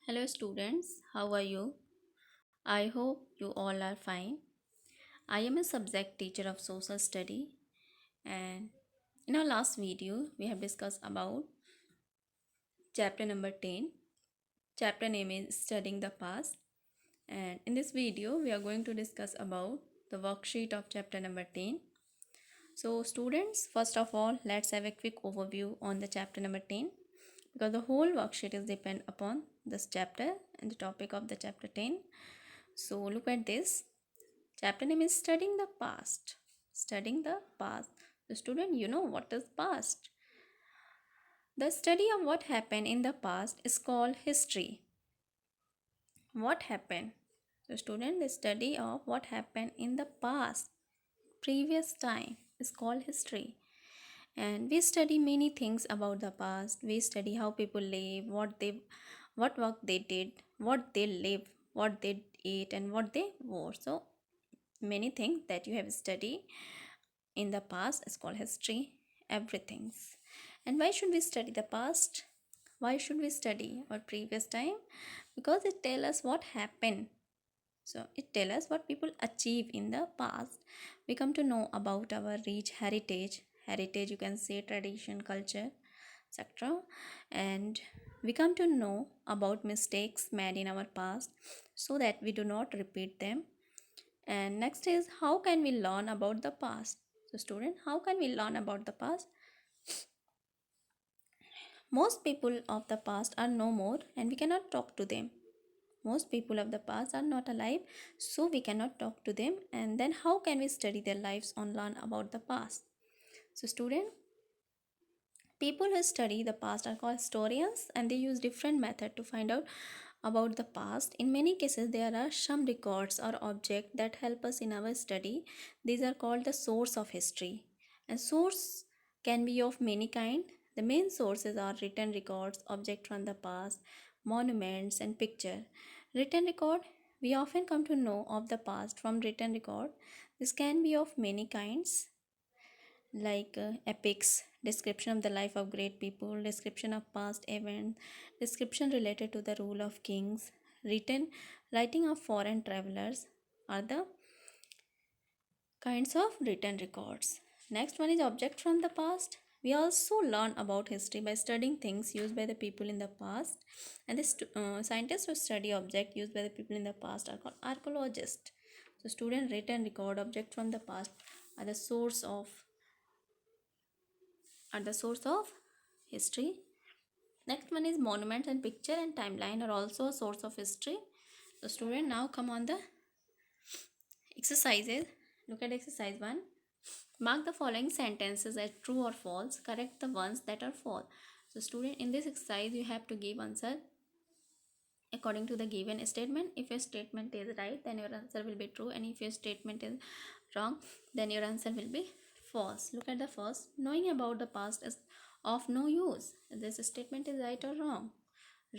Hello students, how are you? I hope you all are fine. I am a subject teacher of social study and in our last video we have discussed about chapter number 10. Chapter name is Studying the Past, and in this video we are going to discuss about the worksheet of chapter number 10. So students, first of all, let's have a quick overview on the chapter number 10 because the whole worksheet is depend upon this chapter and the topic of the chapter 10. So look at this. Chapter name is Studying the Past. Studying the past. The student, you know what is past. The study of what happened in the past is called history. What happened? The student, the study of what happened in the past, previous time, is called history. And we study many things about the past. We study how people live, what work they did, what they live, what they ate, and what they wore. So many things that you have studied in the past is called history. Everything's. And why should we study the past? Why should we study our previous time? Because it tells us what happened. So it tells us what people achieve in the past. We come to know about our rich heritage. Heritage, you can say tradition, culture, etc. And we come to know about mistakes made in our past so that we do not repeat them. And next is, how can we learn about the past? So student, how can we learn about the past? Most people of the past are no more and we cannot talk to them. Most people of the past are not alive, so we cannot talk to them. And then how can we study their lives and learn about the past? So student, people who study the past are called historians and they use different method to find out about the past. In many cases, there are some records or objects that help us in our study. These are called the source of history. And source can be of many kind. The main sources are written records, objects from the past, monuments, and picture. Written record, we often come to know of the past from written record. This can be of many kinds like epics, description of the life of great people, description of past events, description related to the rule of kings, writing of foreign travelers are the kinds of written records. Next one is object from the past. We also learn about history by studying things used by the people in the past, and the scientists who study object used by the people in the past are called archaeologists. So student written record object from the past are the source of history. Next one is monuments and picture and timeline are also a source of history. So student, now come on the exercises. Look at exercise 1. Mark the following sentences as true or false. Correct the ones that are false. So student, in this exercise you have to give answer according to the given statement. If your statement is right, then your answer will be true, and if your statement is wrong, then your answer will be false. Look at the first. Knowing about the past is of no use. This statement is right or wrong?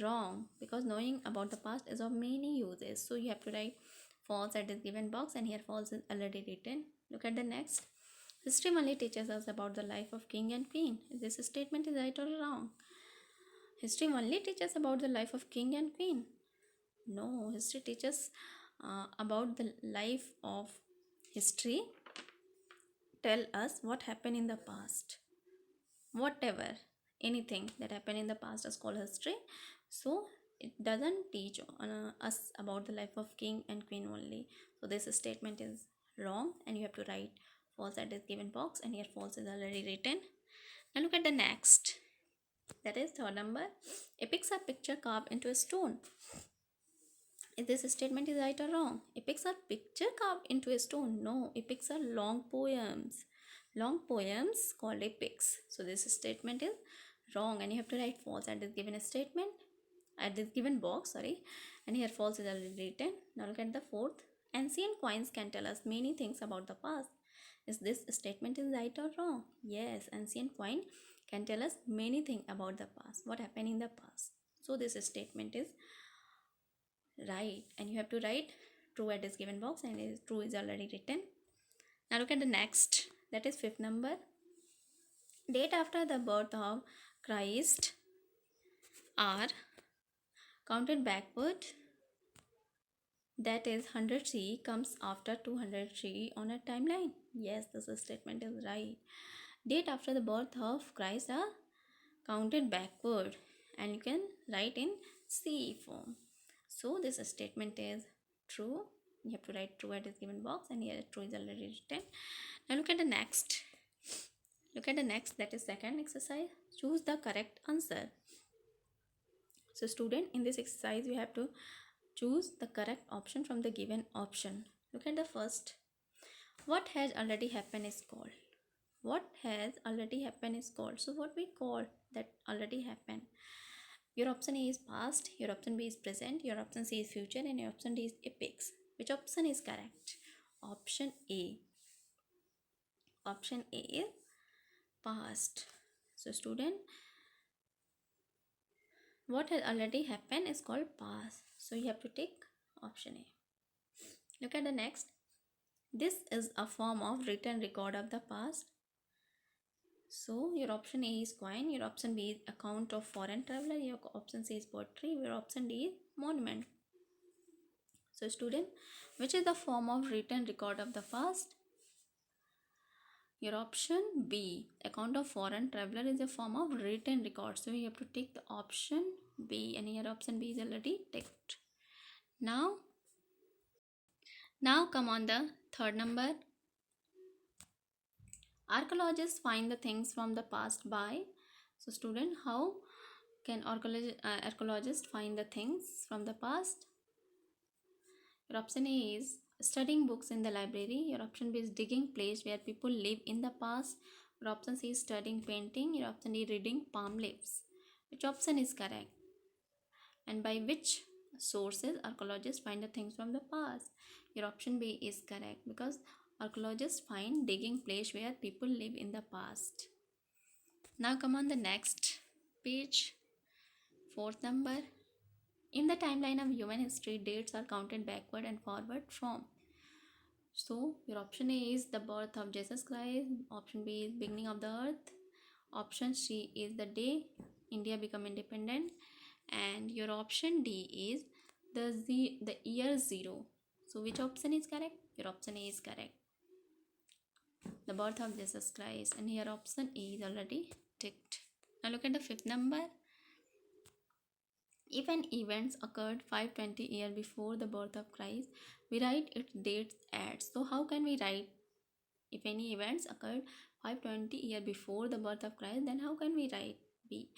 Wrong, because knowing about the past is of many uses. So you have to write false at this given box, and here false is already written. Look at the next. History only teaches us about the life of king and queen. This statement is right or wrong? History only teaches about the life of king and queen. No, history teaches about the life of history. Tell us what happened in the past. Whatever, anything that happened in the past is called history. So it doesn't teach us about the life of king and queen only. So this statement is wrong, and you have to write false at this given box, and here false is already written. Now look at the next. That is third number. Epics are picture carved into a stone. Is this statement is right or wrong? Epics are picture carved into a stone. No, epics are long poems. Long poems called epics. So this statement is wrong, and you have to write false at this given statement, at this given box, sorry. And here false is already written. Now look at the fourth. Ancient coins can tell us many things about the past. Is this statement is right or wrong? Yes, ancient coin can tell us many things about the past. What happened in the past? So this statement is right, and you have to write true at this given box, and true is already written. Now look at the next. That is fifth number. Date after the birth of Christ are Counted backward, that is 100 comes after 200 on a timeline. Yes, this statement is right. Date after the birth of Christ are counted backward, and you can write in CE form. So this statement is true. You have to write true at this given box, and here true is already written. Now look at the next. Look at the next, that is second exercise. Choose the correct answer. So student, in this exercise you have to choose the correct option from the given option. Look at the first. What has already happened is called. What has already happened is called. So what we call that already happened? Your option A is past, your option B is present, your option C is future, and your option D is epics. Which option is correct? Option A. Option A is past. So student, what has already happened is called past. So you have to take option A. Look at the next. This is a form of written record of the past. So your option A is coin, your option B is account of foreign traveler, your option C is poetry, your option D is monument. So student, which is the form of written record of the past? Your option B, account of foreign traveler, is a form of written record. So you have to take the option B, and your option B is already ticked. Now come on the third number. Archaeologists find the things from the past by. So student, how can archaeologists find the things from the past? Your option A is studying books in the library. Your option B is digging place where people live in the past. Your option C is studying painting. Your option D reading palm leaves. Which option is correct? And by which sources archaeologists find the things from the past? Your option B is correct, because archaeologists find digging place where people live in the past. Now come on the next page. Fourth number. In the timeline of human history, dates are counted backward and forward from. So your option A is the birth of Jesus Christ. Option B is beginning of the earth. Option C is the day India become independent. And your option D is the year 0. So which option is correct? Your option A is correct. The birth of Jesus Christ, and here option A is already ticked. Now look at the fifth number. If an event occurred 520 years before the birth of Christ, we write its dates as. So how can we write, if any events occurred 520 years before the birth of Christ, then how can we write B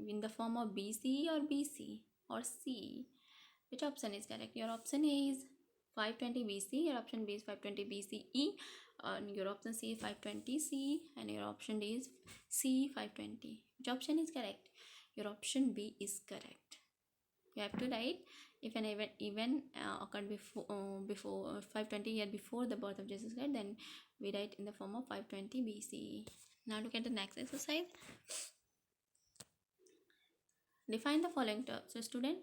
in the form of BC or BC or C? Which option is correct? Your option A is 520 BC, your option B is 520 BCE, and your option C is 520 C, and your option D is C 520. Which option is correct? Your option B is correct. You have to write, if an event occurred before 520 years before the birth of Jesus Christ, then we write in the form of 520 BCE. Now look at the next exercise. Define the following terms. So student,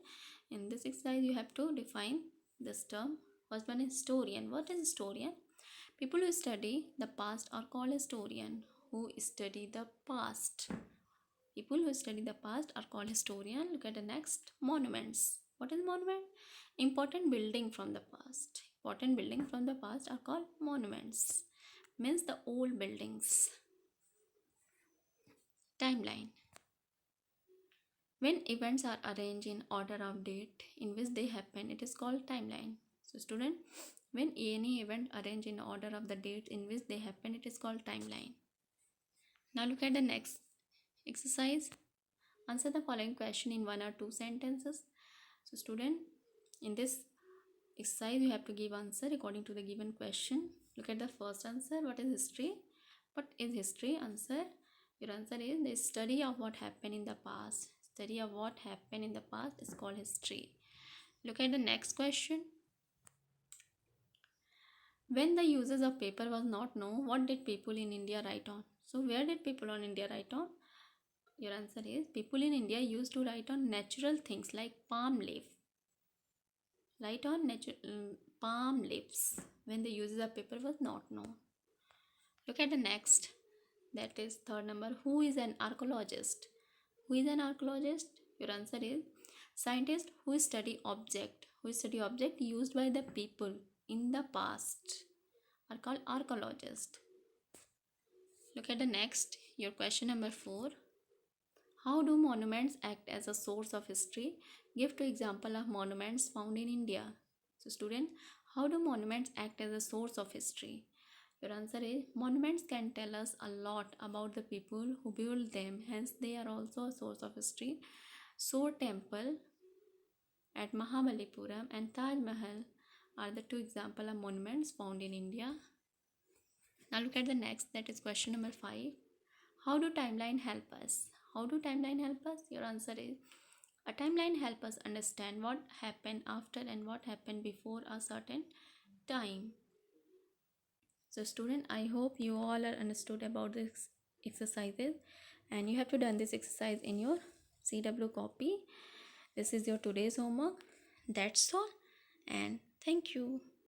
in this exercise you have to define this term. First one is historian. What is historian? People who study the past are called historian. Who study the past? People who study the past are called historian. Look at the next. Monuments. What is monument? Important building from the past. Important building from the past are called monuments. Means the old buildings. Timeline. When events are arranged in order of date in which they happen, it is called timeline. So student, when any event arranged in order of the date in which they happen, it is called timeline. Now look at the next exercise. Answer the following question in 1 or 2 sentences. So student, in this exercise you have to give answer according to the given question. Look at the first answer. What is history? What is history? Answer. Your answer is the study of what happened in the past. Study of what happened in the past is called history. Look at the next question. When the uses of paper was not known, what did people in India write on? So where did people in India write on? Your answer is, people in India used to write on natural things like palm leaf. Write on palm leaves when the uses of paper was not known. Look at the next. That is third number. Who is an archaeologist? Who is an archaeologist? Your answer is, Scientists who study object used by the people in the past are called archaeologists. Look at the next, your question number 4. How do monuments act as a source of history? Give two example of monuments found in India. So student, how do monuments act as a source of history? Your answer is monuments can tell us a lot about the people who built them, hence they are also a source of history. Soar Temple at Mahabalipuram and Taj Mahal are the two example of monuments found in India. Now look at the next, that is question number 5. How do timeline help us? How do timeline help us? Your answer is a timeline help us understand what happened after and what happened before a certain time. So student, I hope you all are understood about this exercises, and you have to done this exercise in your CW copy. This is your today's homework. That's all, and thank you.